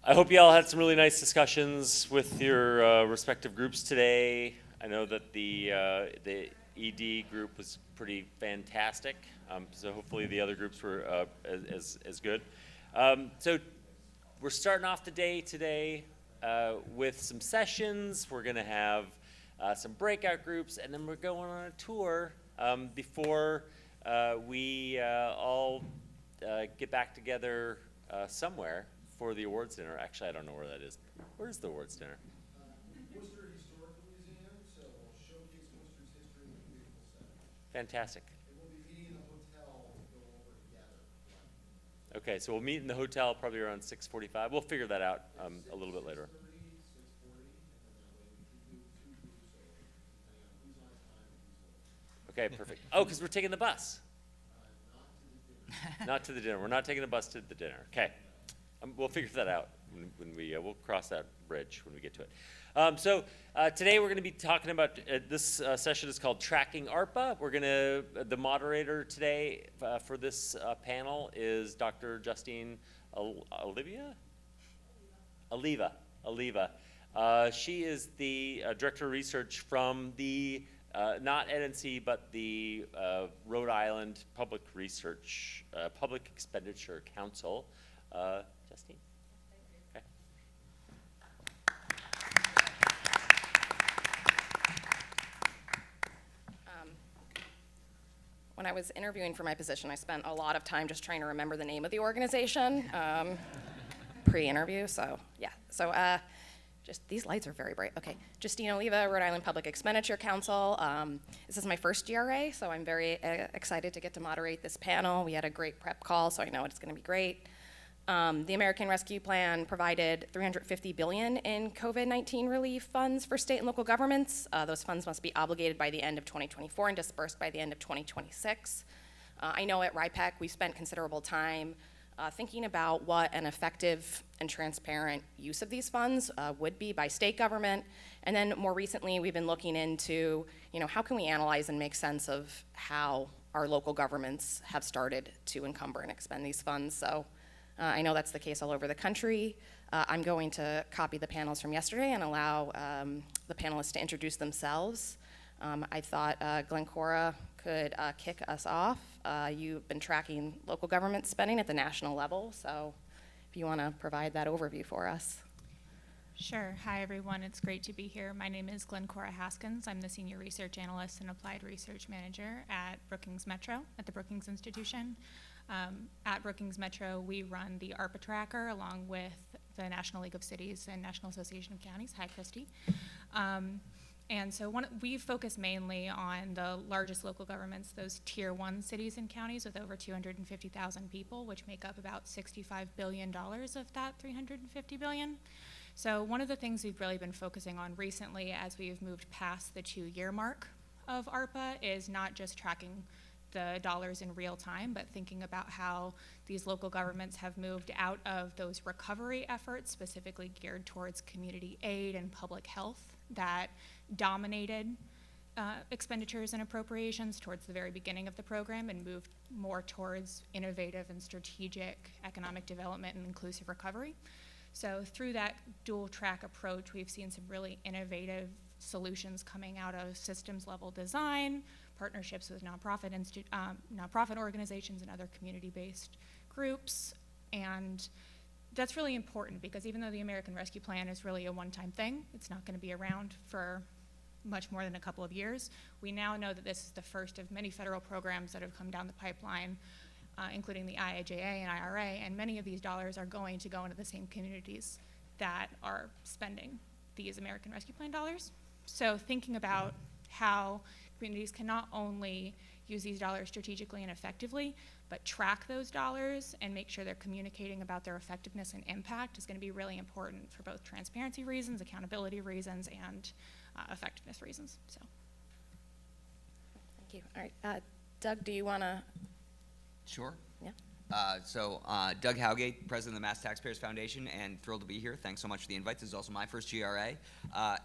I hope you all had some really nice discussions with your respective groups today. I know that the ED group was pretty fantastic, so hopefully the other groups were as good. So we're starting off the day today with some sessions. We're going to have some breakout groups, and then we're going on a tour before we all get back together somewhere for the awards dinner. Actually, I don't know where that is. Where's the awards dinner? Worcester Historical Museum, so we'll showcase Worcester's history in a beautiful setting. Fantastic. And we'll be meeting in the hotel to go over together. Okay, so we'll meet in the hotel probably around 6:45. We'll figure that out a little bit later. 6:40, and then that way we can do two groups, so depending on who's on time and who's late. Okay, perfect. Oh, because we're taking the bus. Not to the dinner. Not to the dinner. We're not taking the bus to the dinner. Okay. We'll figure that out when we we'll cross that bridge when we get to it. So today we're going to be talking about this session is called Tracking ARPA. We're going to the moderator today for this panel is Dr. Justine Oliva. She is the director of research from the not NNC but the Rhode Island Public Research Public Expenditure Council. Justine. Okay. When I was interviewing for my position, I spent a lot of time just trying to remember the name of the organization pre-interview. So yeah. So just these lights are very bright. Okay. Justine Oliva, Rhode Island Public Expenditure Council. This is my first GRA, so I'm very excited to get to moderate this panel. We had a great prep call, so I know it's going to be great. The American Rescue Plan provided $350 billion in COVID-19 relief funds for state and local governments. Those funds must be obligated by the end of 2024 and dispersed by the end of 2026. I know at RIPEC we spent considerable time thinking about what an effective and transparent use of these funds would be by state government. And then more recently we've been looking into, how can we analyze and make sense of how our local governments have started to encumber and expend these funds. So I know that's the case all over the country. I'm going to copy the panels from yesterday and allow the panelists to introduce themselves. I thought Glencora could kick us off. You've been tracking local government spending at the national level, so if you want to provide that overview for us. Sure. Hi, everyone. It's great to be here. My name is Glencora Haskins. I'm the Senior Research Analyst and Applied Research Manager at Brookings Metro, at the Brookings Institution. At Brookings Metro, we run the ARPA tracker along with the National League of Cities and National Association of Counties. Hi, Christy. And so we focus mainly on the largest local governments, those tier 1 cities and counties with over 250,000 people, which make up about $65 billion of that $350 billion. So one of the things we've really been focusing on recently as we've moved past the 2-year mark of ARPA is not just tracking the dollars in real time, but thinking about how these local governments have moved out of those recovery efforts, specifically geared towards community aid and public health that dominated expenditures and appropriations towards the very beginning of the program and moved more towards innovative and strategic economic development and inclusive recovery. So through that dual track approach, we've seen some really innovative solutions coming out of systems level design, partnerships with nonprofit organizations and other community-based groups. And that's really important because even though the American Rescue Plan is really a one-time thing, it's not going to be around for much more than a couple of years. We now know that this is the first of many federal programs that have come down the pipeline, including the IIJA and IRA, and many of these dollars are going to go into the same communities that are spending these American Rescue Plan dollars. So thinking about how communities can not only use these dollars strategically and effectively, but track those dollars and make sure they're communicating about their effectiveness and impact is going to be really important for both transparency reasons, accountability reasons, and effectiveness reasons. So. Thank you. All right, Doug, do you want to? Sure. Yeah. Doug Howgate, president of the Mass Taxpayers Foundation, and thrilled to be here. Thanks so much for the invite. This is also my first GRA.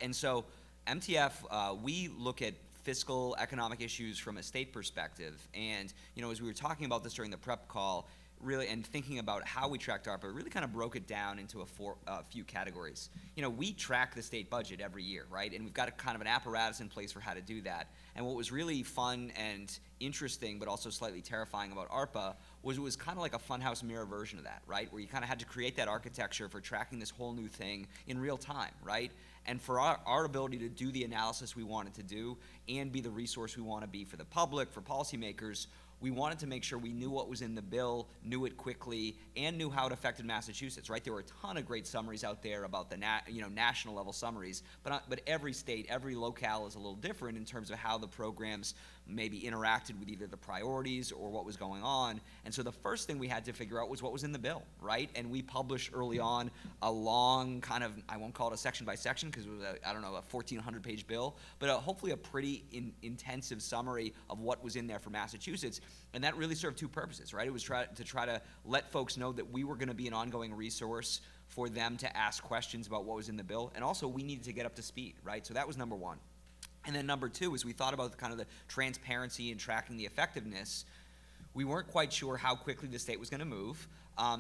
And so MTF, we look at fiscal economic issues from a state perspective. And, as we were talking about this during the prep call, really, and thinking about how we tracked ARPA, really kind of broke it down into a few categories. You know, we track the state budget every year, right? And we've got a kind of an apparatus in place for how to do that. And what was really fun and interesting, but also slightly terrifying about ARPA was it was kind of like a funhouse mirror version of that, right? Where you kind of had to create that architecture for tracking this whole new thing in real time, right? And for our ability to do the analysis we wanted to do and be the resource we want to be for the public, for policymakers, we wanted to make sure we knew what was in the bill, knew it quickly, and knew how it affected Massachusetts, right? There were a ton of great summaries out there about the national level summaries, but every state, every locale is a little different in terms of how the programs maybe interacted with either the priorities or what was going on. And so the first thing we had to figure out was what was in the bill, right? And we published early on a long kind of, I won't call it a section by section because it was a 1,400 page bill, but hopefully a pretty intensive summary of what was in there for Massachusetts. And that really served two purposes, right? It was to try to let folks know that we were going to be an ongoing resource for them to ask questions about what was in the bill. And also we needed to get up to speed, right? So that was number one. And then number two is we thought about the transparency and tracking the effectiveness. We weren't quite sure how quickly the state was going to move.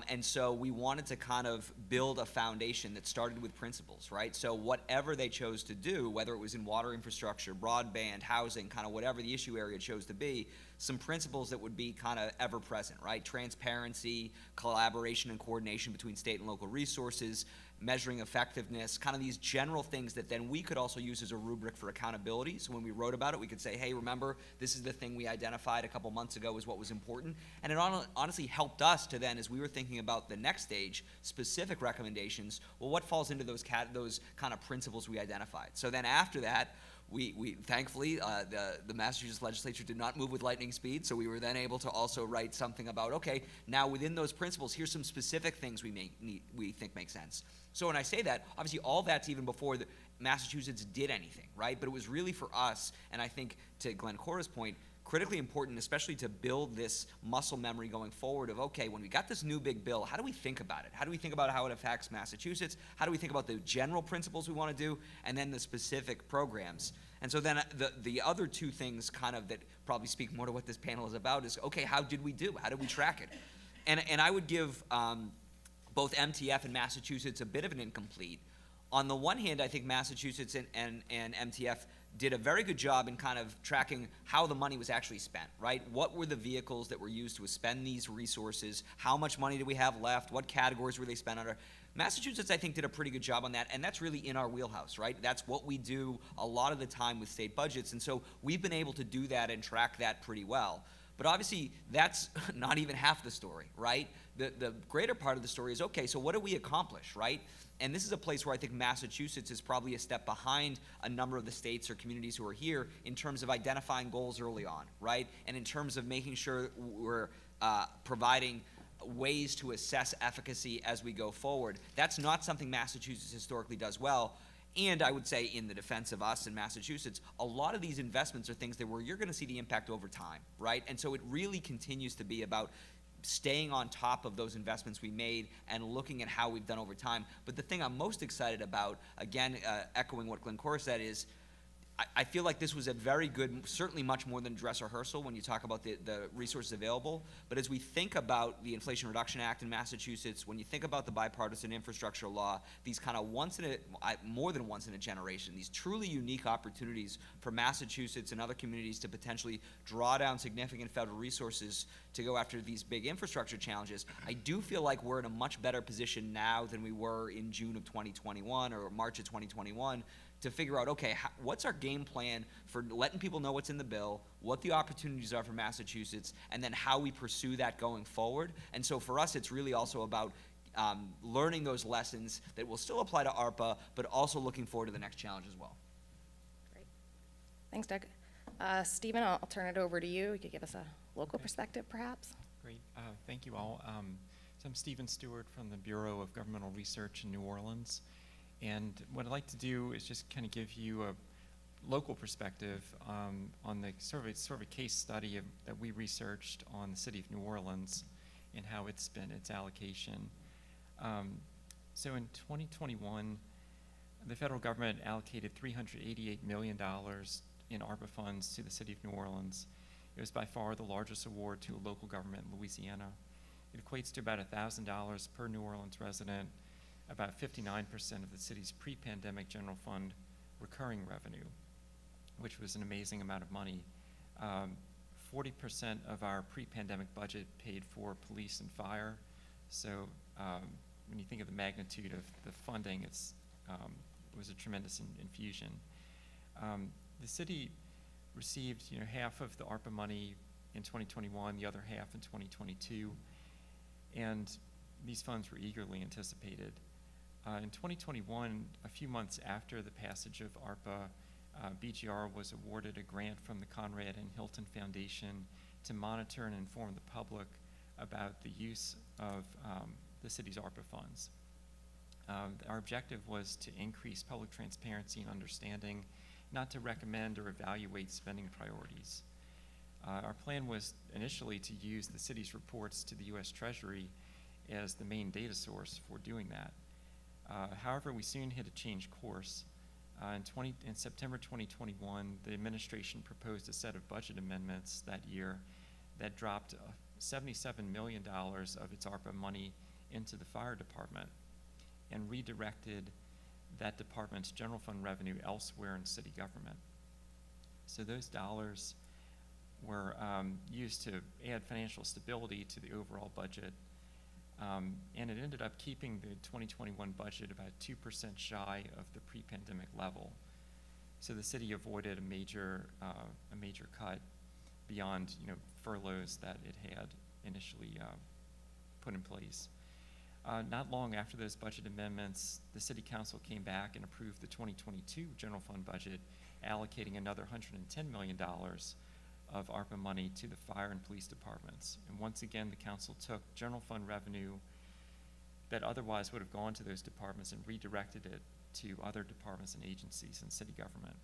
And so we wanted to kind of build a foundation that started with principles, right? So whatever they chose to do, whether it was in water infrastructure, broadband, housing, kind of whatever the issue area chose to be, some principles that would be kind of ever present, right? Transparency, collaboration and coordination between state and local resources, measuring effectiveness, kind of these general things that then we could also use as a rubric for accountability. So when we wrote about it, we could say, hey, remember, this is the thing we identified a couple months ago as what was important. And it honestly helped us to then, as we were thinking about the next stage, specific recommendations, well, what falls into those kind of principles we identified. So then after that, we thankfully, the Massachusetts legislature did not move with lightning speed, so we were then able to also write something about, okay, now within those principles, here's some specific things we think make sense. So when I say that, obviously all that's even before Massachusetts did anything, right? But it was really for us, and I think to Glencora's point, critically important, especially to build this muscle memory going forward of, okay, when we got this new big bill, how do we think about it? How do we think about how it affects Massachusetts? How do we think about the general principles we want to do, and then the specific programs? And so then the other two things kind of that probably speak more to what this panel is about is, okay, how did we do? How did we track it? And I would give both MTF and Massachusetts a bit of an incomplete. On the one hand, I think Massachusetts and MTF did a very good job in kind of tracking how the money was actually spent, right? What were the vehicles that were used to spend these resources? How much money do we have left? What categories were they spent under? Massachusetts, I think, did a pretty good job on that, and that's really in our wheelhouse, right? That's what we do a lot of the time with state budgets, and so we've been able to do that and track that pretty well. But obviously, that's not even half the story, right? The greater part of the story is, okay, so what do we accomplish, right? And this is a place where I think Massachusetts is probably a step behind a number of the states or communities who are here in terms of identifying goals early on, right? And in terms of making sure we're providing ways to assess efficacy as we go forward. That's not something Massachusetts historically does well. And I would say, in the defense of us in Massachusetts, a lot of these investments are things that where you're going to see the impact over time, right? And so it really continues to be about staying on top of those investments we made and looking at how we've done over time. But the thing I'm most excited about, again, echoing what Glencora said, is I feel like this was a very good, certainly much more than dress rehearsal when you talk about the resources available. But as we think about the Inflation Reduction Act in Massachusetts, when you think about the bipartisan infrastructure law, these kind of more than once in a generation, these truly unique opportunities for Massachusetts and other communities to potentially draw down significant federal resources to go after these big infrastructure challenges, I do feel like we're in a much better position now than we were in June of 2021 or March of 2021 to figure out, okay, what's our game plan for letting people know what's in the bill, what the opportunities are for Massachusetts, and then how we pursue that going forward. And so for us, it's really also about learning those lessons that will still apply to ARPA, but also looking forward to the next challenge as well. Great. Thanks, Doug. Stephen, I'll turn it over to you. You could give us a local perspective, perhaps. Great. Thank you all. So I'm Stephen Stuart from the Bureau of Governmental Research in New Orleans. And what I'd like to do is just kind of give you a local perspective on the sort of a case study that we researched on the city of New Orleans and how it's been its allocation. So in 2021, the federal government allocated $388 million in ARPA funds to the city of New Orleans. It was by far the largest award to a local government in Louisiana. It equates to about $1,000 per New Orleans resident, about 59% of the city's pre-pandemic general fund recurring revenue, which was an amazing amount of money. 40% of our pre-pandemic budget paid for police and fire. So when you think of the magnitude of the funding, it was a tremendous infusion. The city received half of the ARPA money in 2021, the other half in 2022, and these funds were eagerly anticipated. In 2021, a few months after the passage of ARPA, BGR was awarded a grant from the Conrad and Hilton Foundation to monitor and inform the public about the use of the city's ARPA funds. Our objective was to increase public transparency and understanding, not to recommend or evaluate spending priorities. Our plan was initially to use the city's reports to the U.S. Treasury as the main data source for doing that. However, we soon hit a change course. In September 2021, the administration proposed a set of budget amendments that year that dropped $77 million of its ARPA money into the fire department and redirected that department's general fund revenue elsewhere in city government. So those dollars were used to add financial stability to the overall budget, and it ended up keeping the 2021 budget about 2% shy of the pre-pandemic level. So the city avoided a major cut beyond furloughs that it had initially put in place. Not long after those budget amendments, the City Council came back and approved the 2022 general fund budget, allocating another $110 million of ARPA money to the fire and police departments. And once again, the council took general fund revenue that otherwise would have gone to those departments and redirected it to other departments and agencies in city government.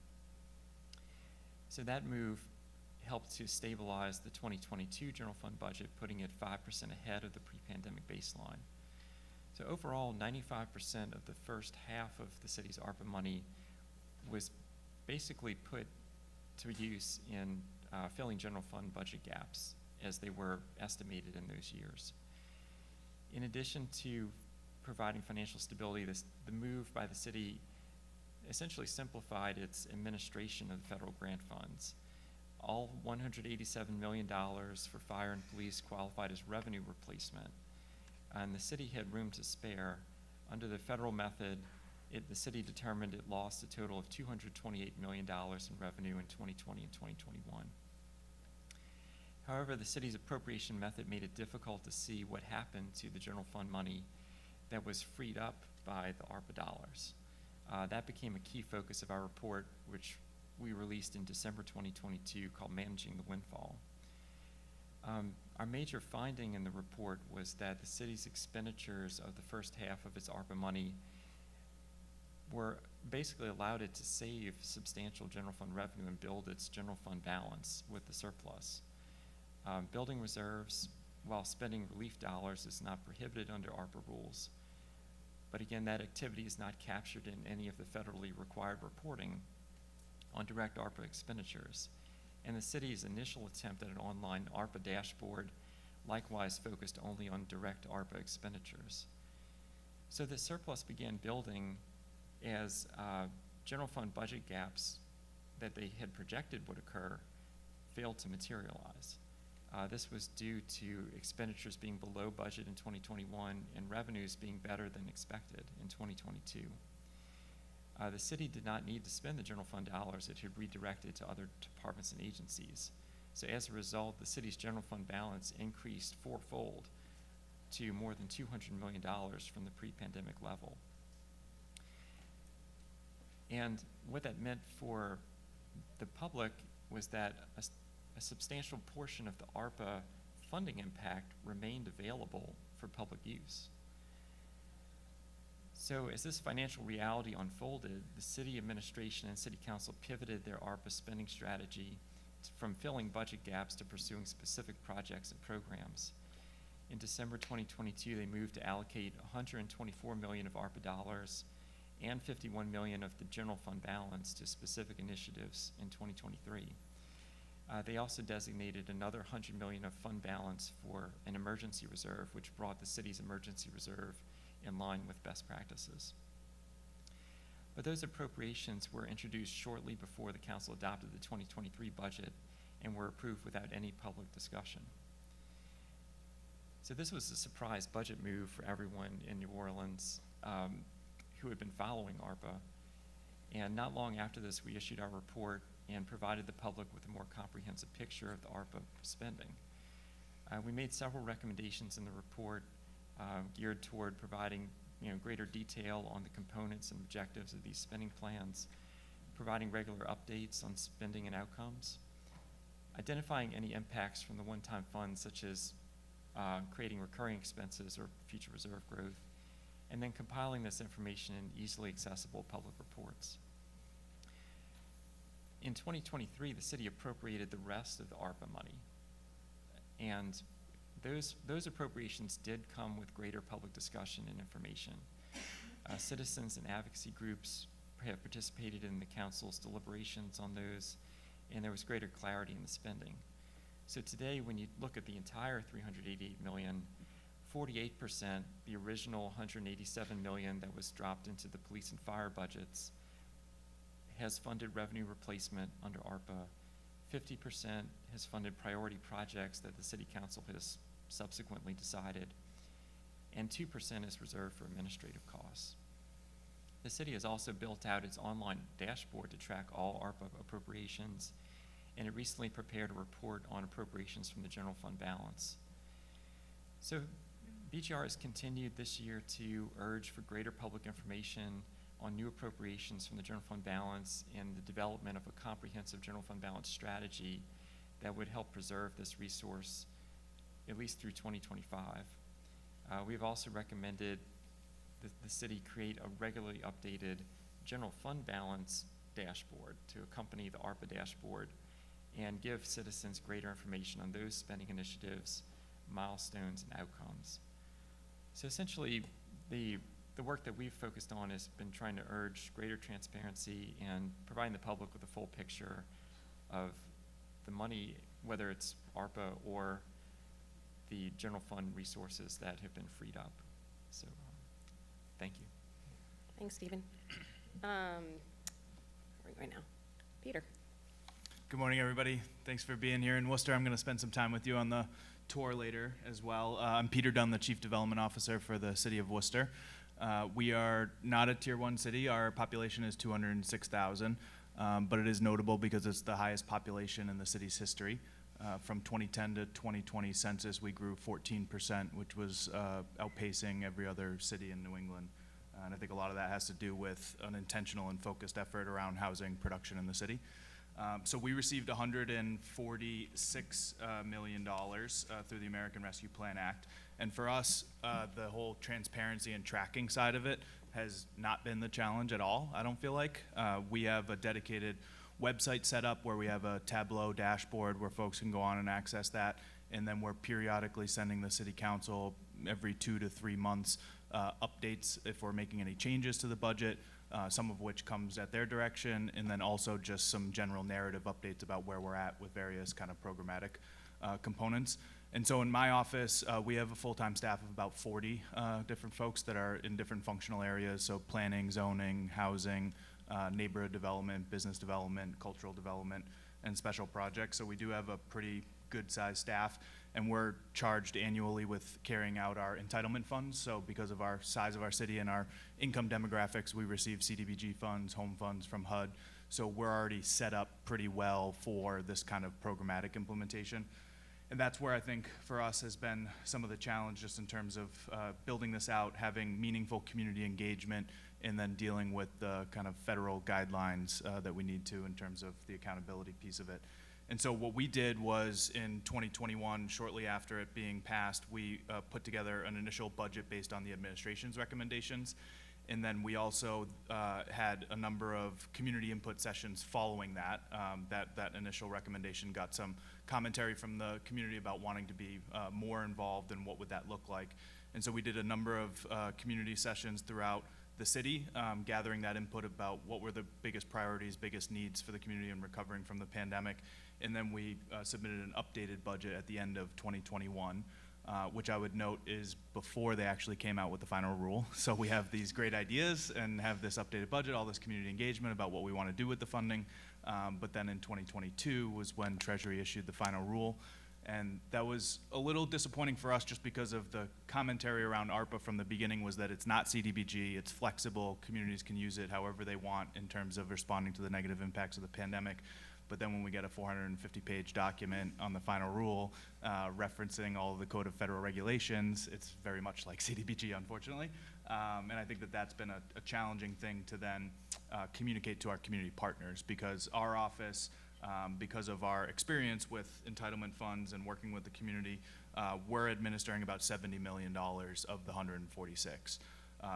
So that move helped to stabilize the 2022 general fund budget, putting it 5% ahead of the pre-pandemic baseline. So overall, 95% of the first half of the city's ARPA money was basically put to use in filling general fund budget gaps as they were estimated in those years. In addition to providing financial stability, the move by the city essentially simplified its administration of the federal grant funds. All $187 million for fire and police qualified as revenue replacement, and the city had room to spare. Under the federal method, the city determined it lost a total of $228 million in revenue in 2020 and 2021. However, the city's appropriation method made it difficult to see what happened to the general fund money that was freed up by the ARPA dollars. That became a key focus of our report, which we released in December 2022, called Managing the Windfall. Our major finding in the report was that the city's expenditures of the first half of its ARPA money were basically allowed it to save substantial general fund revenue and build its general fund balance with the surplus. Building reserves while spending relief dollars is not prohibited under ARPA rules. But again, that activity is not captured in any of the federally required reporting on direct ARPA expenditures. And the city's initial attempt at an online ARPA dashboard likewise focused only on direct ARPA expenditures. So the surplus began building as general fund budget gaps that they had projected would occur failed to materialize. This was due to expenditures being below budget in 2021 and revenues being better than expected in 2022. The city did not need to spend the general fund dollars it had redirected to other departments and agencies. So as a result, the city's general fund balance increased fourfold to more than $200 million from the pre-pandemic level. And what that meant for the public was that a substantial portion of the ARPA funding impact remained available for public use. So as this financial reality unfolded, the city administration and city council pivoted their ARPA spending strategy from filling budget gaps to pursuing specific projects and programs. In December 2022, they moved to allocate $124 million of ARPA dollars and $51 million of the general fund balance to specific initiatives in 2023. They also designated another $100 million of fund balance for an emergency reserve, which brought the city's emergency reserve in line with best practices. But those appropriations were introduced shortly before the council adopted the 2023 budget and were approved without any public discussion. So this was a surprise budget move for everyone in New Orleans who had been following ARPA. And not long after this, we issued our report and provided the public with a more comprehensive picture of the ARPA spending. We made several recommendations in the report geared toward providing greater detail on the components and objectives of these spending plans, providing regular updates on spending and outcomes, identifying any impacts from the one-time funds such as creating recurring expenses or future reserve growth, and then compiling this information in easily accessible public reports. In 2023, the city appropriated the rest of the ARPA money, and those appropriations did come with greater public discussion and information. Citizens and advocacy groups have participated in the council's deliberations on those, and there was greater clarity in the spending. So today, when you look at the entire $388 million, 48%, the original $187 million that was dropped into the police and fire budgets, has funded revenue replacement under ARPA. 50% has funded priority projects that the city council has subsequently decided, and 2% is reserved for administrative costs. The city has also built out its online dashboard to track all ARPA appropriations, and it recently prepared a report on appropriations from the general fund balance. So BGR has continued this year to urge for greater public information on new appropriations from the general fund balance and the development of a comprehensive general fund balance strategy that would help preserve this resource at least through 2025. We have also recommended that the city create a regularly updated general fund balance dashboard to accompany the ARPA dashboard and give citizens greater information on those spending initiatives, milestones, and outcomes. So essentially, the work that we've focused on has been trying to urge greater transparency and providing the public with a full picture of the money, whether it's ARPA or the general fund resources that have been freed up. So, thank you. Thanks, Stephen. Where are we going now? Peter. Good morning, everybody. Thanks for being here in Worcester. I'm going to spend some time with you on the tour later as well. I'm Peter Dunn, the Chief Development Officer for the City of Worcester. We are not a Tier 1 city. Our population is 206,000, but it is notable because it's the highest population in the city's history. From 2010 to 2020 census, we grew 14%, which was outpacing every other city in New England. And I think a lot of that has to do with an intentional and focused effort around housing production in the city. So we received $146 million through the American Rescue Plan Act. And for us, the whole transparency and tracking side of it has not been the challenge at all, I don't feel like. We have a dedicated website set up where we have a Tableau dashboard where folks can go on and access that. And then we're periodically sending the city council every 2 to 3 months updates if we're making any changes to the budget, some of which comes at their direction, and then also just some general narrative updates about where we're at with various kind of programmatic components. And so in my office, we have a full-time staff of about 40 different folks that are in different functional areas, so planning, zoning, housing, neighborhood development, business development, cultural development, and special projects. So we do have a pretty good-sized staff, and we're charged annually with carrying out our entitlement funds. So because of our size of our city and our income demographics, we receive CDBG funds, home funds from HUD. So we're already set up pretty well for this kind of programmatic implementation. And that's where I think for us has been some of the challenge just in terms of building this out, having meaningful community engagement, and then dealing with the kind of federal guidelines that we need to in terms of the accountability piece of it. And so what we did was in 2021, shortly after it being passed, we put together an initial budget based on the administration's recommendations. And then we also had a number of community input sessions following that. That initial recommendation got some commentary from the community about wanting to be more involved and what would that look like. And so we did a number of community sessions throughout the city, gathering that input about what were the biggest priorities, biggest needs for the community in recovering from the pandemic. And then we submitted an updated budget at the end of 2021, which I would note is before they actually came out with the final rule. So we have these great ideas and have this updated budget, all this community engagement about what we want to do with the funding. But then in 2022 was when Treasury issued the final rule. And that was a little disappointing for us just because of the commentary around ARPA from the beginning was that it's not CDBG, it's flexible, communities can use it however they want in terms of responding to the negative impacts of the pandemic. But then when we get a 450-page document on the final rule referencing all of the Code of Federal Regulations, it's very much like CDBG, unfortunately. And I think that that's been a challenging thing to then communicate to our community partners because our office, because of our experience with entitlement funds and working with the community, we're administering about $70 million of the 146.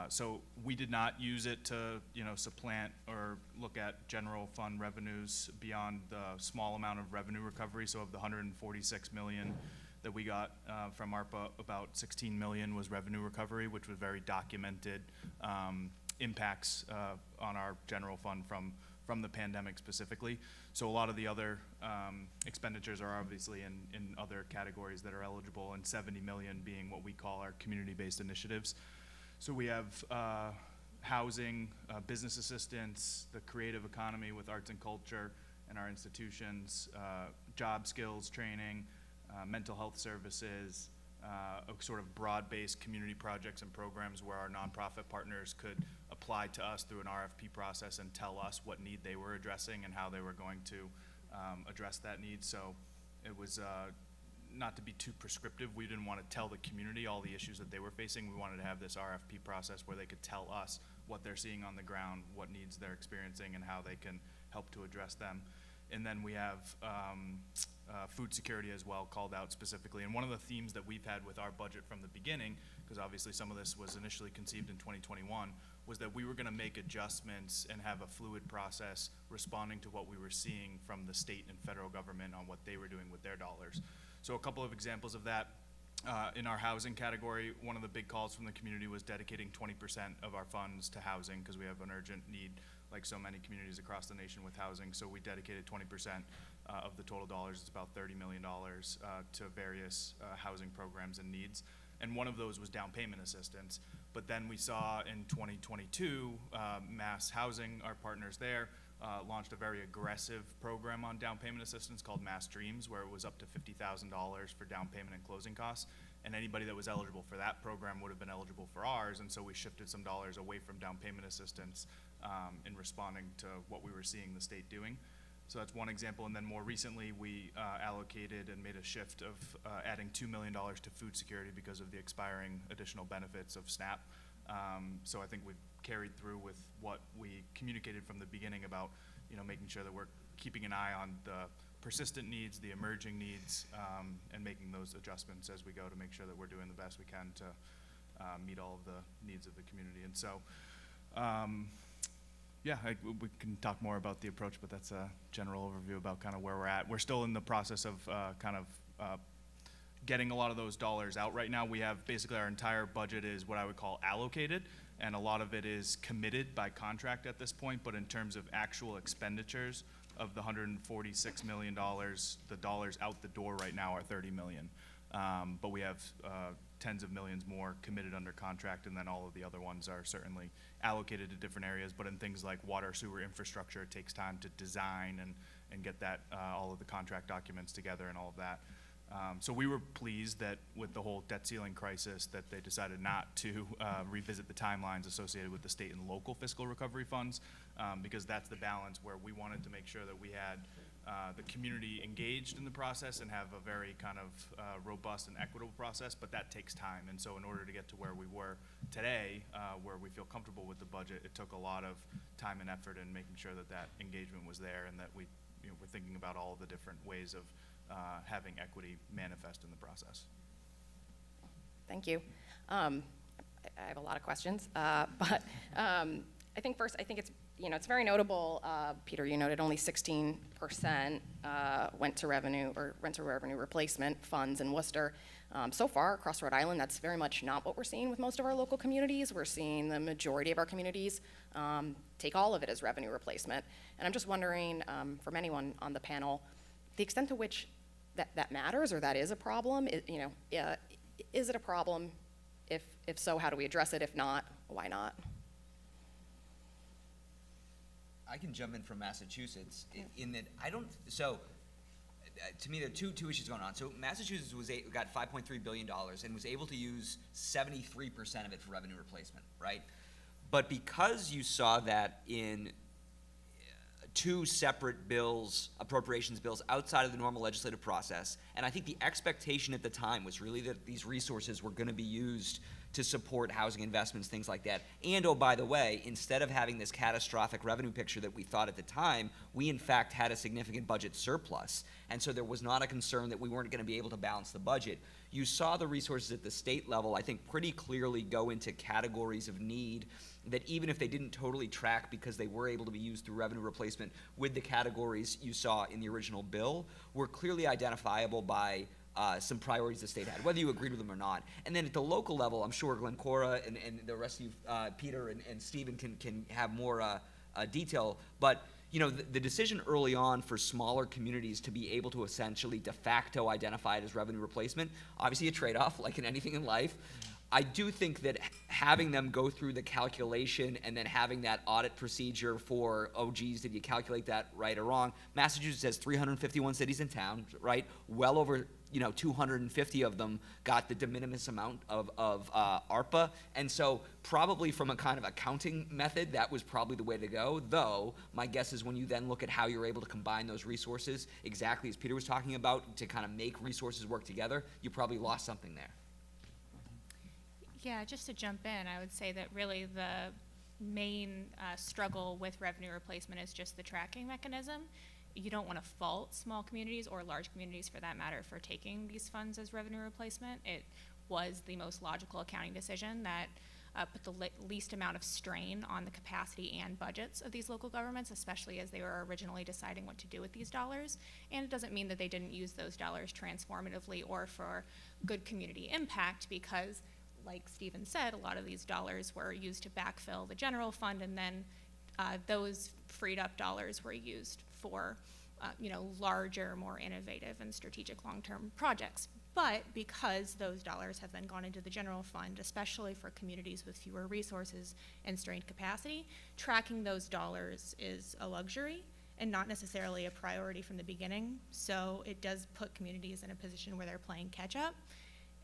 So we did not use it to, supplant or look at general fund revenues beyond the small amount of revenue recovery. So of the 146 million that we got from ARPA, about 16 million was revenue recovery, which was very documented impacts on our general fund from the pandemic specifically. So a lot of the other expenditures are obviously in other categories that are eligible, and 70 million being what we call our community-based initiatives. So we have housing, business assistance, the creative economy with arts and culture and our institutions, job skills training, mental health services, a sort of broad-based community projects and programs where our nonprofit partners could apply to us through an RFP process and tell us what need they were addressing and how they were going to address that need. So it was not to be too prescriptive. We didn't want to tell the community all the issues that they were facing. We wanted to have this RFP process where they could tell us what they're seeing on the ground, what needs they're experiencing, and how they can help to address them. And then we have food security as well called out specifically. And one of the themes that we've had with our budget from the beginning, because obviously some of this was initially conceived in 2021, was that we were going to make adjustments and have a fluid process responding to what we were seeing from the state and federal government on what they were doing with their dollars. So a couple of examples of that. In our housing category, one of the big calls from the community was dedicating 20% of our funds to housing because we have an urgent need, like so many communities across the nation with housing. So we dedicated 20% of the total dollars, it's about $30 million, to various housing programs and needs. And one of those was down payment assistance. But then we saw in 2022, Mass Housing, our partners there, launched a very aggressive program on down payment assistance called Mass Dreams, where it was up to $50,000 for down payment and closing costs. And anybody that was eligible for that program would have been eligible for ours. And so we shifted some dollars away from down payment assistance in responding to what we were seeing the state doing. So that's one example. And then more recently, we allocated and made a shift of adding $2 million to food security because of the expiring additional benefits of SNAP. So I think we've carried through with what we communicated from the beginning about, making sure that we're keeping an eye on the persistent needs, the emerging needs, and making those adjustments as we go to make sure that we're doing the best we can to meet all of the needs of the community. And so, we can talk more about the approach, but that's a general overview about kind of where we're at. We're still in the process of getting a lot of those dollars out right now. We have basically our entire budget is what I would call allocated, and a lot of it is committed by contract at this point, but in terms of actual expenditures of the $146 million, the dollars out the door right now are $30 million. But we have tens of millions more committed under contract, and then all of the other ones are certainly allocated to different areas, but in things like water, sewer infrastructure, it takes time to design and get that, all of the contract documents together and all of that. So we were pleased that with the whole debt ceiling crisis that they decided not to revisit the timelines associated with the state and local fiscal recovery funds, because that's the balance where we wanted to make sure that we had the community engaged in the process and have a very kind of robust and equitable process, but that takes time. And so in order to get to where we were today, where we feel comfortable with the budget, it took a lot of time and effort in making sure that that engagement was there and that we're thinking about all of the different ways of having equity manifest in the process. Thank you. I have a lot of questions, but I think first, it's it's very notable. Peter, you noted only 16% went to revenue or rent to revenue replacement funds in Worcester. So far, across Rhode Island, that's very much not what we're seeing with most of our local communities. We're seeing the majority of our communities take all of it as revenue replacement. And I'm just wondering, from anyone on the panel, the extent to which that matters or that is a problem. Is it a problem? If so, how do we address it? If not, why not? I can jump in from Massachusetts in that I don't, so to me, there are two issues going on. So Massachusetts got $5.3 billion and was able to use 73% of it for revenue replacement, right? But because you saw that in two separate bills, appropriations bills, outside of the normal legislative process, and I think the expectation at the time was really that these resources were going to be used to support housing investments, things like that. And oh, by the way, instead of having this catastrophic revenue picture that we thought at the time, we in fact had a significant budget surplus. And so there was not a concern that we weren't going to be able to balance the budget. You saw the resources at the state level, I think, pretty clearly go into categories of need that even if they didn't totally track because they were able to be used through revenue replacement with the categories you saw in the original bill, were clearly identifiable by some priorities the state had, whether you agreed with them or not. And then at the local level, I'm sure Glencora and the rest of you, Peter and Stephen, can have more detail. But the decision early on for smaller communities to be able to essentially de facto identify it as revenue replacement, obviously a trade-off, like in anything in life. I do think that having them go through the calculation and then having that audit procedure for, oh geez, did you calculate that right or wrong? Massachusetts has 351 cities in town, right? Well over 250 of them got the de minimis amount of ARPA. And so probably from a kind of accounting method, that was probably the way to go. Though my guess is when you then look at how you're able to combine those resources, exactly as Peter was talking about, to kind of make resources work together, you probably lost something there. Yeah, just to jump in, I would say that really the main struggle with revenue replacement is just the tracking mechanism. You don't want to fault small communities or large communities for that matter for taking these funds as revenue replacement. It was the most logical accounting decision that put the least amount of strain on the capacity and budgets of these local governments, especially as they were originally deciding what to do with these dollars. And it doesn't mean that they didn't use those dollars transformatively or for good community impact, because like Stephen said, a lot of these dollars were used to backfill the general fund, and then those freed up dollars were used for larger, more innovative and strategic long-term projects. But because those dollars have then gone into the general fund, especially for communities with fewer resources and strained capacity, tracking those dollars is a luxury and not necessarily a priority from the beginning. So it does put communities in a position where they're playing catch up.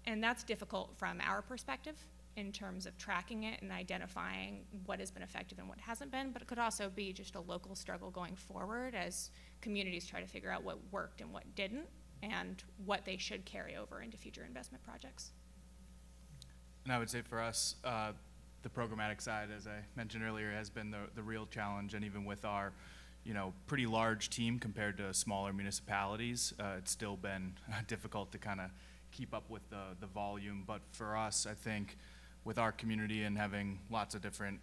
And that's difficult from our perspective in terms of tracking it and identifying what has been effective and what hasn't been, but it could also be just a local struggle going forward as communities try to figure out what worked and what didn't and what they should carry over into future investment projects. And I would say for us, the programmatic side, as I mentioned earlier, has been the real challenge. And even with our pretty large team compared to smaller municipalities, it's still been difficult to kind of keep up with the volume. But for us, I think with our community and having lots of different,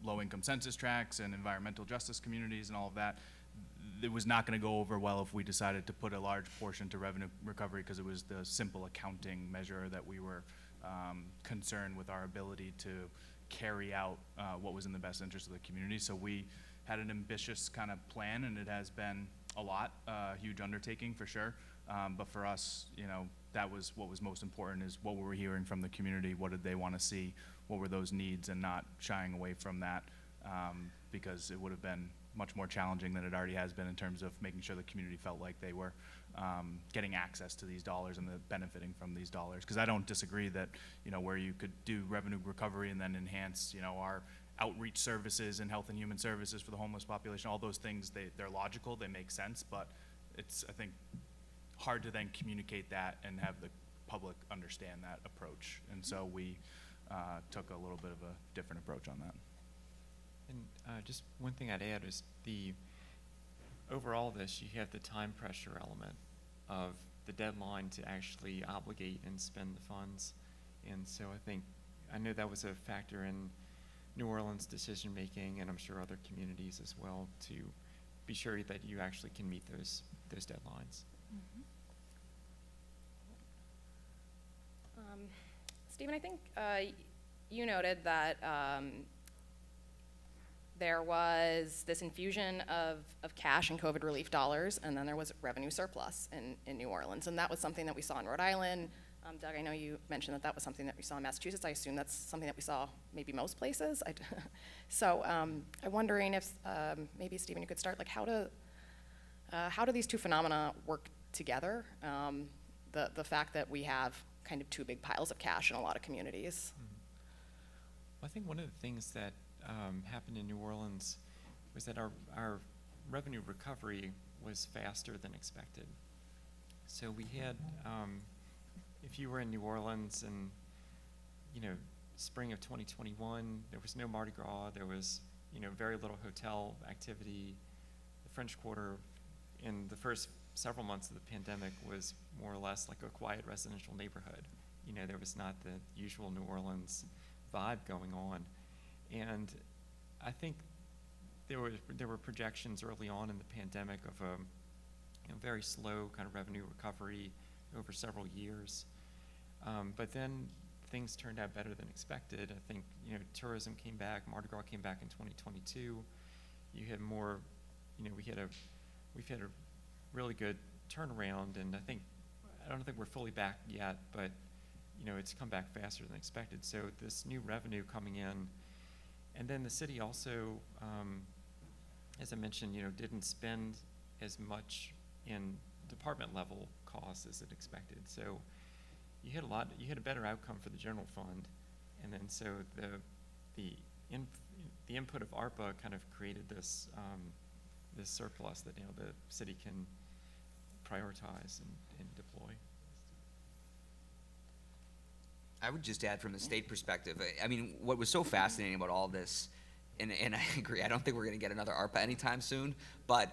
low-income census tracts and environmental justice communities and all of that, it was not going to go over well if we decided to put a large portion to revenue recovery, because it was the simple accounting measure that we were concerned with our ability to carry out what was in the best interest of the community. So we had an ambitious kind of plan, and it has been a lot, huge undertaking for sure. But for us, that was what was most important, is what were we hearing from the community, what did they want to see, what were those needs, and not shying away from that, because it would have been much more challenging than it already has been in terms of making sure the community felt like they were getting access to these dollars and benefiting from these dollars. Because I don't disagree that, where you could do revenue recovery and then enhance, our outreach services and health and human services for the homeless population, all those things, they're logical, they make sense, but it's, I think, hard to then communicate that and have the public understand that approach. And so we took a little bit of a different approach on that. And just one thing I'd add is overall this, you have the time pressure element of the deadline to actually obligate and spend the funds. And so I know that was a factor in New Orleans decision making, and I'm sure other communities as well, to be sure that you actually can meet those deadlines. Mm-hmm. Stephen, I think you noted that there was this infusion of cash and COVID relief dollars, and then there was revenue surplus in New Orleans, and that was something that we saw in Rhode Island. Doug, I know you mentioned that was something that we saw in Massachusetts. I assume that's something that we saw maybe most places. So I'm wondering if maybe, Stephen, you could start, like, how do these two phenomena work together? The fact that we have kind of two big piles of cash in a lot of communities. Well, I think one of the things that happened in New Orleans was that our revenue recovery was faster than expected. So we had, if you were in New Orleans in, spring of 2021, there was no Mardi Gras, there was, very little hotel activity. The French Quarter in the first several months of the pandemic was more or less like a quiet residential neighborhood. There was not the usual New Orleans vibe going on. And I think there were projections early on in the pandemic of a very slow kind of revenue recovery over several years. But then things turned out better than expected. I think, tourism came back, Mardi Gras came back in 2022. You had more, we've had a really good turnaround, and I don't think we're fully back yet, but it's come back faster than expected. So this new revenue coming in, and then the city also, as I mentioned, didn't spend as much in department level costs as it expected. So you had a better outcome for the general fund, and then so the input of ARPA kind of created this this surplus that now the city can prioritize and deploy. I would just add from the state perspective, I mean, what was so fascinating about all this, and I agree, I don't think we're going to get another ARPA anytime soon, but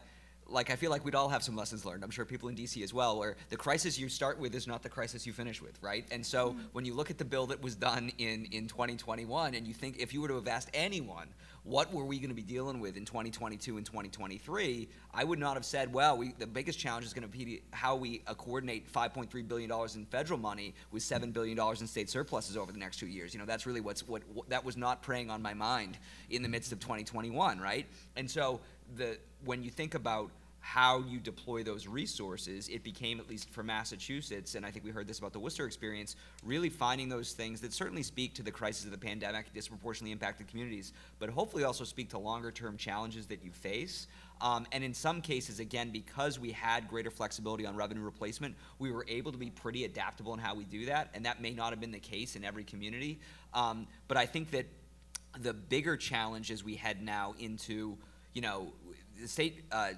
I feel like we'd all have some lessons learned. I'm sure people in DC as well, where the crisis you start with is not the crisis you finish with, right? And so when you look at the bill that was done in 2021, and you think if you were to have asked anyone, what were we going to be dealing with in 2022 and 2023, I would not have said, well, the biggest challenge is going to be how we coordinate $5.3 billion in federal money with $7 billion in state surpluses over the next 2 years. That's really what that was not preying on my mind in the midst of 2021, right? And so when you think about how you deploy those resources, it became, at least for Massachusetts, and I think we heard this about the Worcester experience, really finding those things that certainly speak to the crisis of the pandemic, disproportionately impacted communities, but hopefully also speak to longer term challenges that you face. And in some cases, again, because we had greater flexibility on revenue replacement, we were able to be pretty adaptable in how we do that, and that may not have been the case in every community. But I think that the bigger challenge as we head now into, the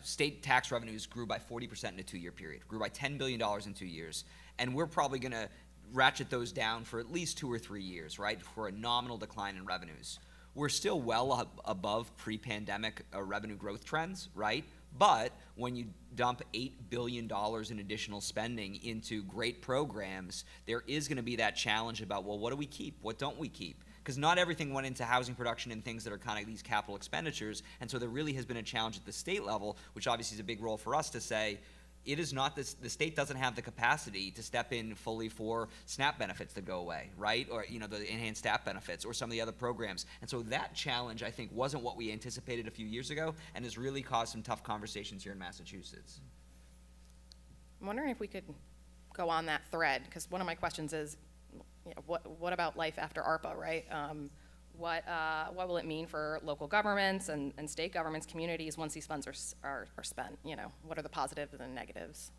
state tax revenues grew by 40% in a 2-year period, grew by $10 billion in 2 years. And we're probably going to ratchet those down for at least 2 or 3 years, right, for a nominal decline in revenues. We're still well above pre-pandemic revenue growth trends, right? But when you dump $8 billion in additional spending into great programs, there is going to be that challenge about, well, what do we keep? What don't we keep? Because not everything went into housing production and things that are kind of these capital expenditures. And so there really has been a challenge at the state level, which obviously is a big role for us to say, it is not this, the state doesn't have the capacity to step in fully for SNAP benefits that go away, right? Or, the enhanced staff benefits or some of the other programs. And so that challenge, I think, wasn't what we anticipated a few years ago and has really caused some tough conversations here in Massachusetts. I'm wondering if we could go on that thread, because one of my questions is, what about life after ARPA, right? What will it mean for local governments and state governments, communities, once these funds are spent? What are the positives and negatives?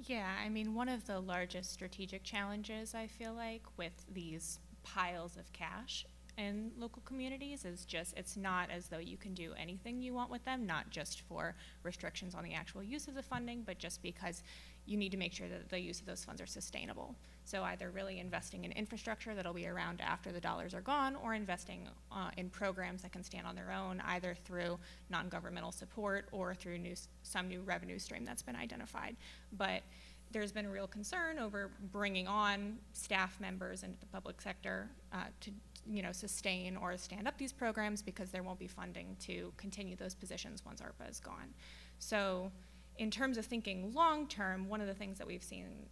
Yeah, I mean, one of the largest strategic challenges, I feel like, with these piles of cash in local communities is just, it's not as though you can do anything you want with them, not just for restrictions on the actual use of the funding, but just because you need to make sure that the use of those funds are sustainable. So either really investing in infrastructure that'll be around after the dollars are gone, or investing in programs that can stand on their own, either through non-governmental support or through some new revenue stream that's been identified. But there's been a real concern over bringing on staff members into the public sector to sustain or stand up these programs, because there won't be funding to continue those positions once ARPA is gone. So In terms of thinking long-term, one of the things that we've seen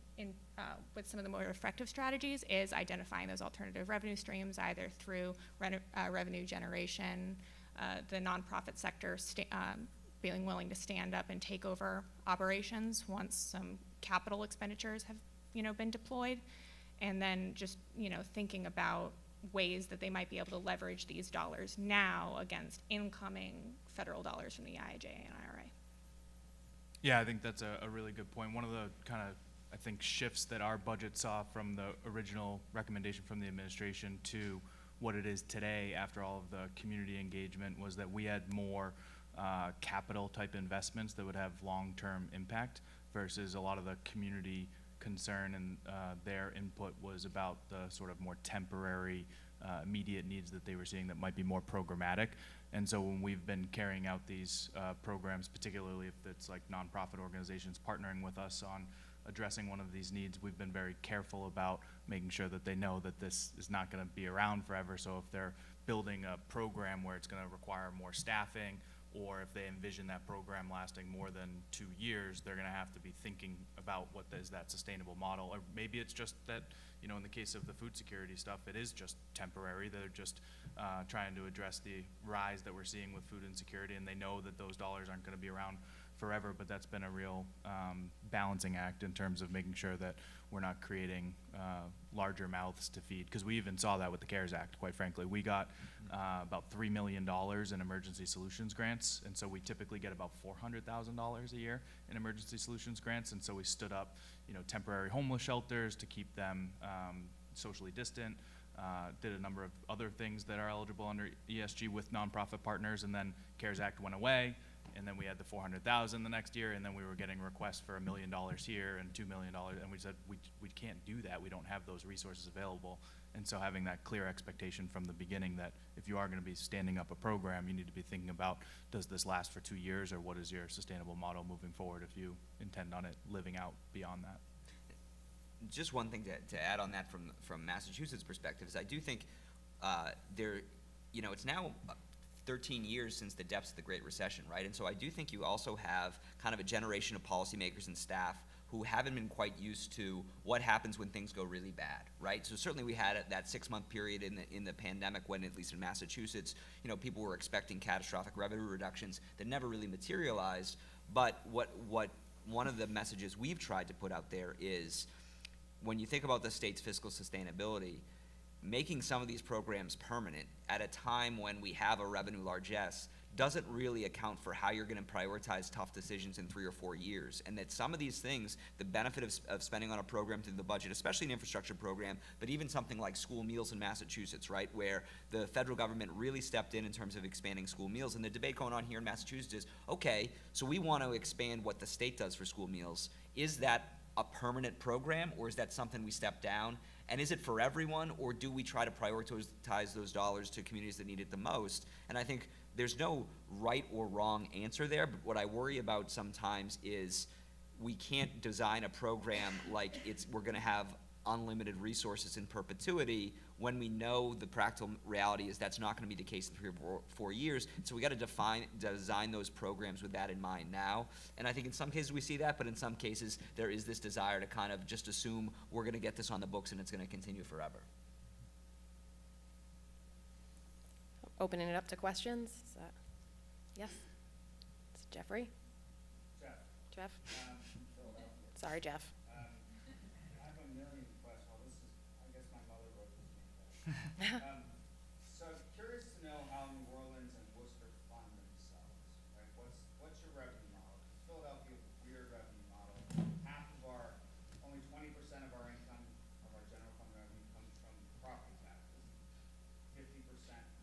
with some of the more effective strategies is identifying those alternative revenue streams, either through revenue generation, the nonprofit sector being willing to stand up and take over operations once some capital expenditures have, been deployed, and then just, thinking about ways that they might be able to leverage these dollars now against incoming federal dollars from the IIJA and IRA. Yeah, I think that's a really good point. One of the kind of, I think, shifts that our budget saw from the original recommendation from the administration to what it is today after all of the community engagement was that we had more capital type investments that would have long-term impact versus a lot of the community concern and their input was about the sort of more temporary immediate needs that they were seeing that might be more programmatic. And so when we've been carrying out these programs, particularly if it's like nonprofit organizations partnering with us on addressing one of these needs, we've been very careful about making sure that they know that this is not going to be around forever. So if they're building a program where it's going to require more staffing, or if they envision that program lasting more than 2 years, they're going to have to be thinking about what is that sustainable model. Or maybe it's just that, in the case of the food security stuff, it is just temporary. They're just trying to address the rise that we're seeing with food insecurity, and they know that those dollars aren't going to be around forever, but that's been a real balancing act in terms of making sure that we're not creating larger mouths to feed, because we even saw that with the CARES Act, quite frankly. We got about $3 million in emergency solutions grants, and so we typically get about $400,000 a year in emergency solutions grants, and so we stood up temporary homeless shelters to keep them socially distant, did a number of other things that are eligible under ESG with nonprofit partners, and then CARES Act went away. And then we had the $400,000 the next year, and then we were getting requests for $1 million here and $2 million, and we said we can't do that. We don't have those resources available. And so having that clear expectation from the beginning that if you are going to be standing up a program, you need to be thinking about, does this last for 2 years, or what is your sustainable model moving forward if you intend on it living out beyond that? Just one thing to add on that from Massachusetts' perspective is I do think it's now 13 years since the depths of the Great Recession, right? And so I do think you also have kind of a generation of policymakers and staff who haven't been quite used to what happens when things go really bad, right? So certainly we had that 6-month period in the pandemic when, at least in Massachusetts, people were expecting catastrophic revenue reductions that never really materialized. But what one of the messages we've tried to put out there is, when you think about the state's fiscal sustainability, making some of these programs permanent at a time when we have a revenue largesse doesn't really account for how you're going to prioritize tough decisions in 3 or 4 years. And that some of these things, the benefit of spending on a program through the budget, especially an infrastructure program, but even something like school meals in Massachusetts, right, where the federal government really stepped in terms of expanding school meals. And the debate going on here in Massachusetts is, okay, so we want to expand what the state does for school meals. Is that a permanent program, or is that something we step down? And is it for everyone, or do we try to prioritize those dollars to communities that need it the most? And I think there's no right or wrong answer there, but what I worry about sometimes is we can't design a program like we're going to have unlimited resources in perpetuity when we know the practical reality is that's not going to be the case in 3 or 4 years. So we got to design those programs with that in mind now. And I think in some cases we see that, but in some cases there is this desire to kind of just assume we're going to get this on the books and it's going to continue forever. Opening it up to questions. Yes? It's Jeffrey? Jeff? Sorry, Jeff. I have a million questions. Well, this is, I guess my mother wrote this name down. So I'm curious to know how New Orleans and Worcester fund themselves, right? What's your revenue model? Philadelphia has a weird revenue model. Only 20% of our income, of our general fund revenue, comes from property taxes. 50%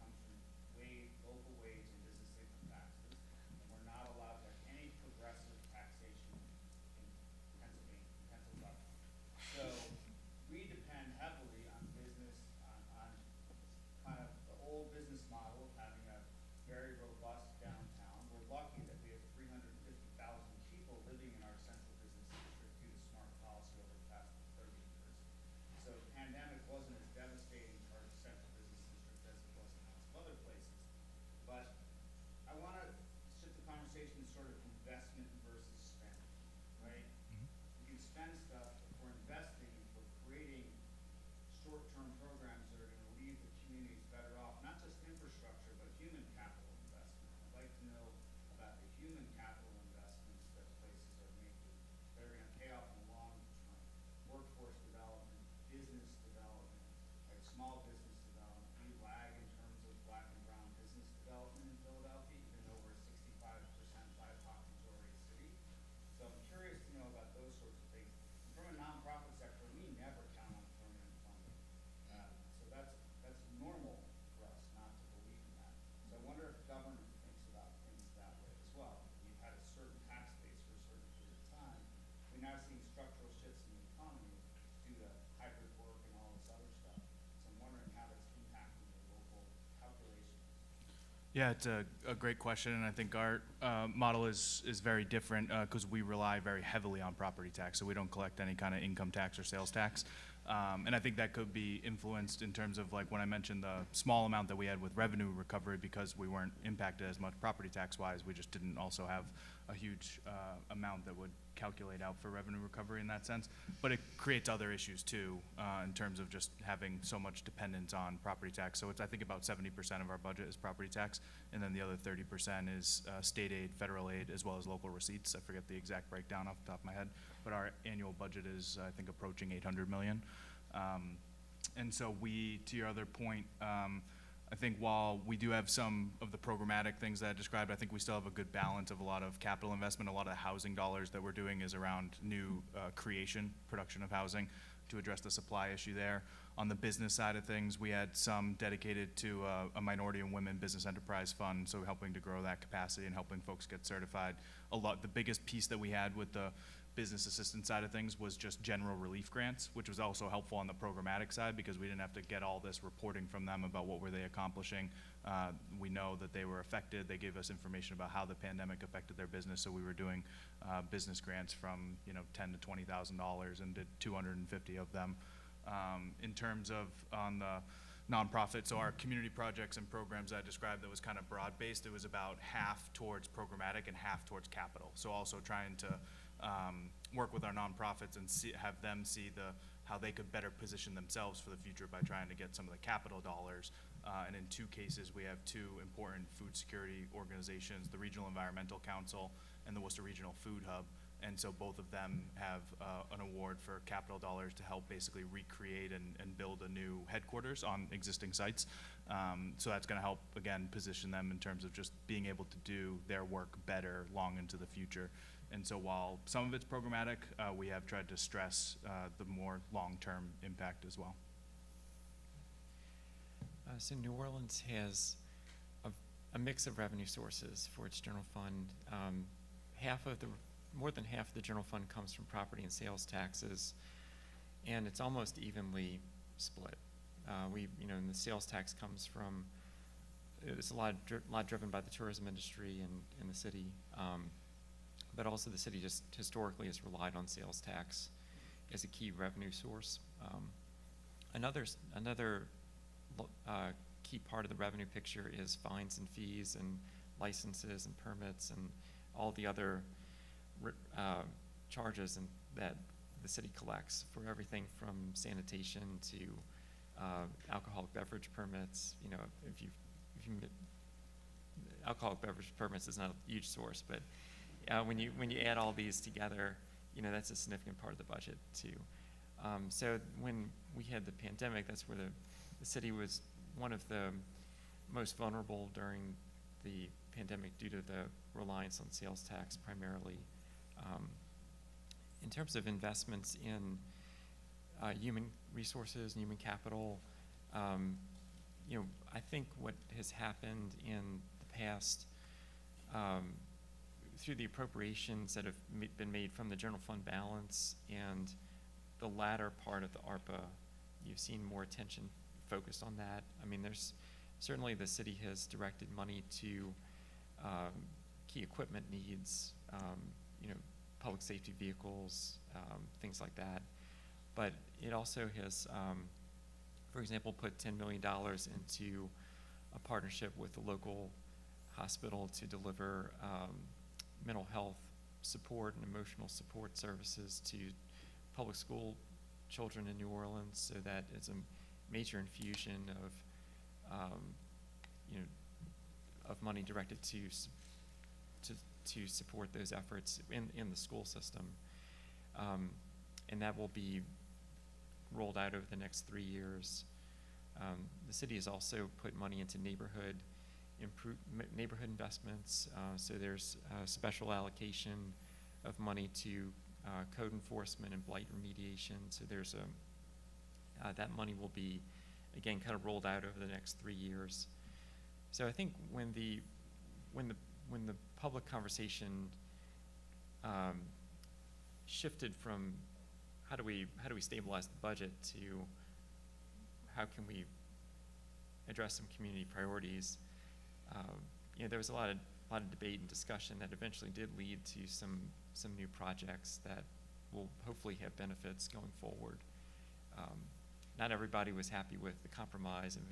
comes from local wage and business income taxes. And we're not allowed to have any progressive taxation in Pennsylvania. So we depend heavily on business, on kind of the old business model of having a very robust downtown. We're lucky that we have 350,000 people living in our central business district due to smart policy over the past 30 years. So the pandemic wasn't as devastating to our central business district as it was in lots of other places. But I want to shift the conversation to sort of investment versus spending. we spend stuff, if we're investing, if we're creating short-term programs that are gonna leave the communities better off, not just infrastructure, but human capital investment. I'd like to know about the human capital investments that places are making that are gonna pay off in the long term. Workforce development, business development, like small business development. We lag in terms of black and brown business development in Philadelphia, even though we're a 65% BIPOC majority city. So I'm curious to know about those sorts of things. From a nonprofit sector, we never count on permanent funding. So that's normal for us not to believe in that. So I wonder if government thinks about things that way as well. We've had a certain tax base for a certain period of time. We're now seeing structural shifts in the economy due to hybrid work and all this other stuff. So I'm wondering how that's impacting the local calculations. Yeah, it's a great question, and I think our model is very different because we rely very heavily on property tax, so we don't collect any kind of income tax or sales tax. And I think that could be influenced in terms of like when I mentioned the small amount that we had with revenue recovery because we weren't impacted as much property tax-wise, we just didn't also have a huge amount that would calculate out for revenue recovery in that sense. But it creates other issues too in terms of just having so much dependence on property tax. So it's, I think, about 70% of our budget is property tax, and then the other 30% is state aid, federal aid, as well as local receipts. I forget the exact breakdown off the top of my head, but our annual budget is, I think, approaching 800 million. And so we, to your other point, I think while we do have some of the programmatic things that I described, I think we still have a good balance of a lot of capital investment. A lot of the housing dollars that we're doing is around new production of housing to address the supply issue there. On the business side of things, we had some dedicated to a minority and women business enterprise fund, so helping to grow that capacity and helping folks get certified. The biggest piece that we had with the business assistance side of things was just general relief grants, which was also helpful on the programmatic side because we didn't have to get all this reporting from them about what were they accomplishing. We know that they were affected. They gave us information about how the pandemic affected their business, so we were doing business grants from $10,000 to $20,000 and did 250 of them. In terms of on the nonprofit, so our community projects and programs I described that was kind of broad-based, it was about half towards programmatic and half towards capital. So also trying to work with our nonprofits and have them see how they could better position themselves for the future by trying to get some of the capital dollars. And in two cases, we have two important food security organizations, the Regional Environmental Council and the Worcester Regional Food Hub. And so both of them have an award for capital dollars to help basically recreate and build a new headquarters on existing sites. So that's going to help, again, position them in terms of just being able to do their work better long into the future. And so while some of it's programmatic, we have tried to stress the more long-term impact as well. So New Orleans has a mix of revenue sources for its general fund. More than half of the general fund comes from property and sales taxes, and it's almost evenly split. And the sales tax comes from, it's a lot driven by the tourism industry in the city, but also the city just historically has relied on sales tax as a key revenue source. Another key part of the revenue picture is fines and fees and licenses and permits and all the other charges that the city collects for everything from sanitation to alcoholic beverage permits. Alcoholic beverage permits is not a huge source, but when you add all these together, that's a significant part of the budget too. So when we had the pandemic, that's where the city was one of the most vulnerable during the pandemic due to the reliance on sales tax primarily. In terms of investments in human resources and human capital, I think what has happened in the past through the appropriations that have been made from the general fund balance and the latter part of the ARPA, you've seen more attention focused on that. I mean, there's certainly the city has directed money to key equipment needs, public safety vehicles, things like that. But it also has, for example, put $10 million into a partnership with the local hospital to deliver mental health support and emotional support services to public school children in New Orleans, so that it's a major infusion of, of money directed to support those efforts in the school system. And that will be rolled out over the next 3 years. The city has also put money into neighborhood investments. So there's a special allocation of money to code enforcement and blight remediation. So there's that money will be, again, kind of rolled out over the next 3 years. So I think when the public conversation shifted from how do we stabilize the budget to how can we address some community priorities, there was a lot of debate and discussion that eventually did lead to some new projects that will hopefully have benefits going forward. Not everybody was happy with the compromise, and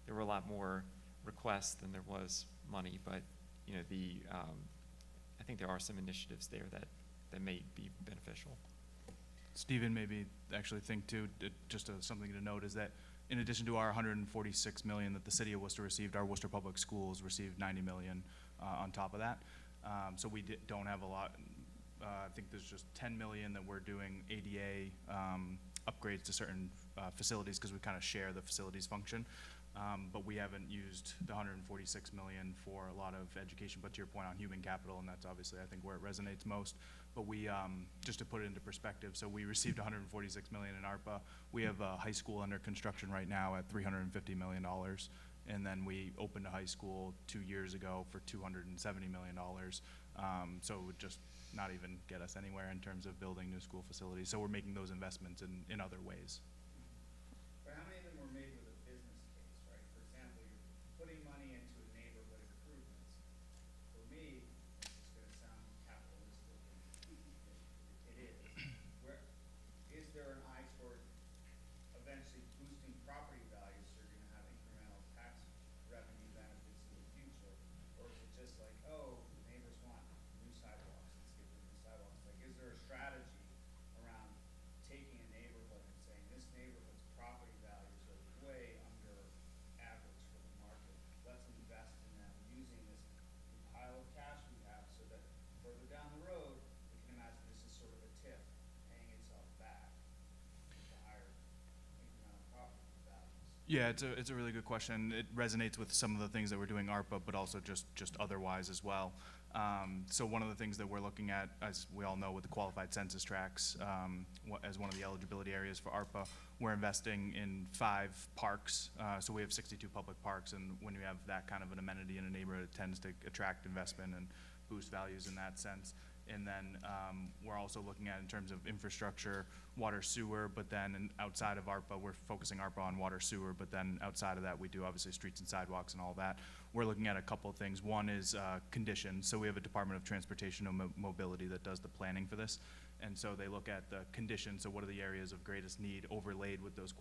there were a lot more requests than there was money, but I think there are some initiatives there that may be beneficial. Stephen, maybe actually think too, just something to note is that in addition to our $146 million that the city of Worcester received, our Worcester Public Schools received $90 million on top of that. So we don't have a lot. I think there's just $10 million that we're doing ADA upgrades to certain facilities because we kind of share the facilities function. But we haven't used the $146 million for a lot of education, but to your point on human capital, and that's obviously, I think, where it resonates most. But we, just to put it into perspective, so we received $146 million in ARPA. We have a high school under construction right now at $350 million. And then we opened a high school 2 years ago for $270 million. So it would just not even get us anywhere in terms of building new school facilities. So we're making those investments in other ways. But how many of them were made with a business case, right? For example, you're putting money into a neighborhood improvements. For me, this is going to sound capitalistic, and it is. Is there an eye toward eventually boosting property values so you're going to have incremental tax revenue benefits in the future? Or is it just like, oh, neighbors want new sidewalks, let's give them new sidewalks? Like, is there a strategy around taking a neighborhood and saying this neighborhood's property values are way under average for the market? Let's invest in them using this pile of cash we have so that further down the road, we can imagine this is sort of a tip paying itself back to higher incremental property values. Yeah, it's a really good question. It resonates with some of the things that we're doing ARPA, but also just otherwise as well. So one of the things that we're looking at, as we all know, with the qualified census tracts, as one of the eligibility areas for ARPA, we're investing in 5 parks. So we have 62 public parks, and when you have that kind of an amenity in a neighborhood, it tends to attract investment and boost values in that sense. And then we're also looking at, in terms of infrastructure, water, sewer, but then outside of ARPA, we're focusing ARPA on water, sewer, but then outside of that, we do obviously streets and sidewalks and all that. We're looking at a couple of things. One is conditions. So we have a Department of Transportation and Mobility that does the planning for this. And so they look at the conditions, so what are the areas of greatest need overlaid with those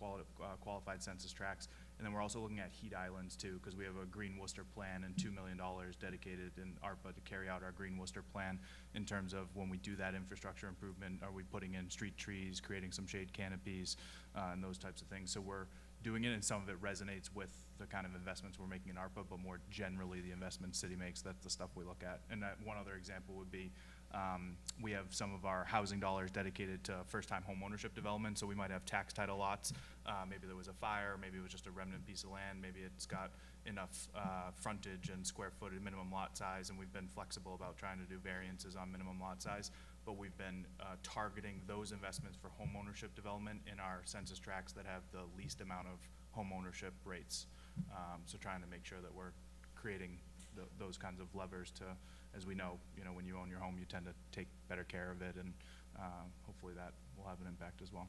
qualified census tracts. And then we're also looking at heat islands too, because we have a Green Worcester plan and $2 million dedicated in ARPA to carry out our Green Worcester plan in terms of when we do that infrastructure improvement, are we putting in street trees, creating some shade canopies, and those types of things. So we're doing it, and some of it resonates with the kind of investments we're making in ARPA, but more generally the investments city makes, that's the stuff we look at. And one other example would be we have some of our housing dollars dedicated to first-time home ownership development, so we might have tax title lots. Maybe there was a fire, maybe it was just a remnant piece of land, maybe it's got enough frontage and square footage, minimum lot size, and we've been flexible about trying to do variances on minimum lot size, but we've been targeting those investments for home ownership development in our census tracts that have the least amount of home ownership rates. So trying to make sure that we're creating those kinds of levers to, as we know, when you own your home, you tend to take better care of it, and hopefully that will have an impact as well.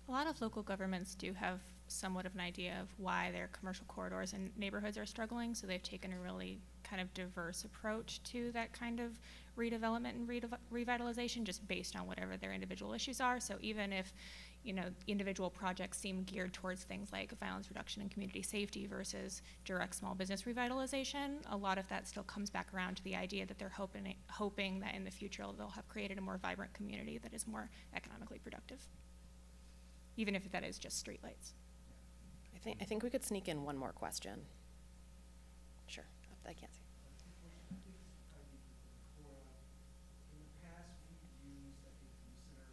A lot of local governments do have somewhat of an idea of why their commercial corridors and neighborhoods are struggling, so they've taken a really kind of diverse approach to that kind of redevelopment and revitalization just based on whatever their individual issues are. So even if individual projects seem geared towards things like violence reduction and community safety versus direct small business revitalization, a lot of that still comes back around to the idea that they're hoping that in the future they'll have created a more vibrant community that is more economically productive, even if that is just streetlights. I think we could sneak in one more question. Sure, I can't see. In the past, we've used, I think, consider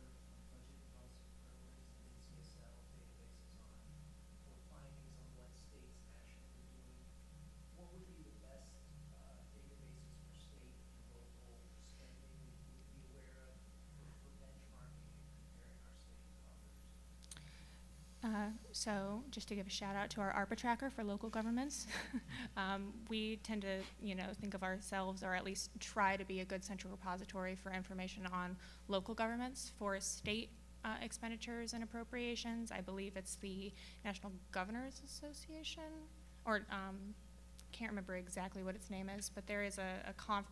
budget policy priorities and CSL databases for findings on what states and nationally are doing. What would be the best databases for state and local spending we would be aware of for benchmarking and comparing our state to others? So just to give a shout out to our ARPA tracker for local governments, we tend to, think of ourselves, or at least try to be a good central repository for information on local governments. For state expenditures and appropriations, I believe it's the National Governors Association, or can't remember exactly what its name is, but there is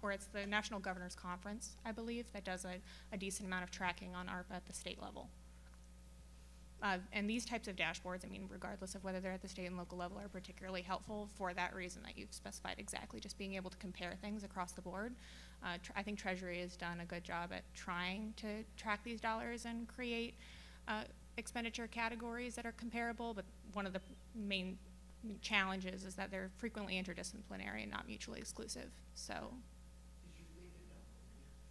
or it's the National Governors Conference, I believe, that does a decent amount of tracking on ARPA at the state level. And these types of dashboards, regardless of whether they're at the state and local level, are particularly helpful for that reason that you've specified exactly, just being able to compare things across the board. I think Treasury has done a good job at trying to track these dollars and create expenditure categories that are comparable, but one of the main challenges is that they're frequently interdisciplinary and not mutually exclusive. So,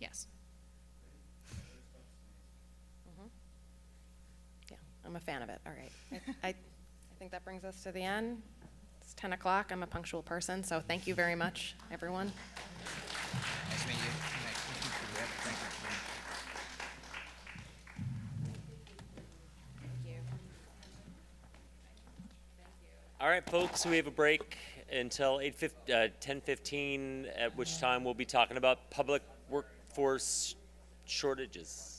yes. I'm a fan of it. All right. I think that brings us to the end. It's 10 o'clock. I'm a punctual person, so thank you very much, everyone. Nice to meet you. Thank you. All right, folks, we have a break until 10:15, at which time we'll be talking about public workforce shortages.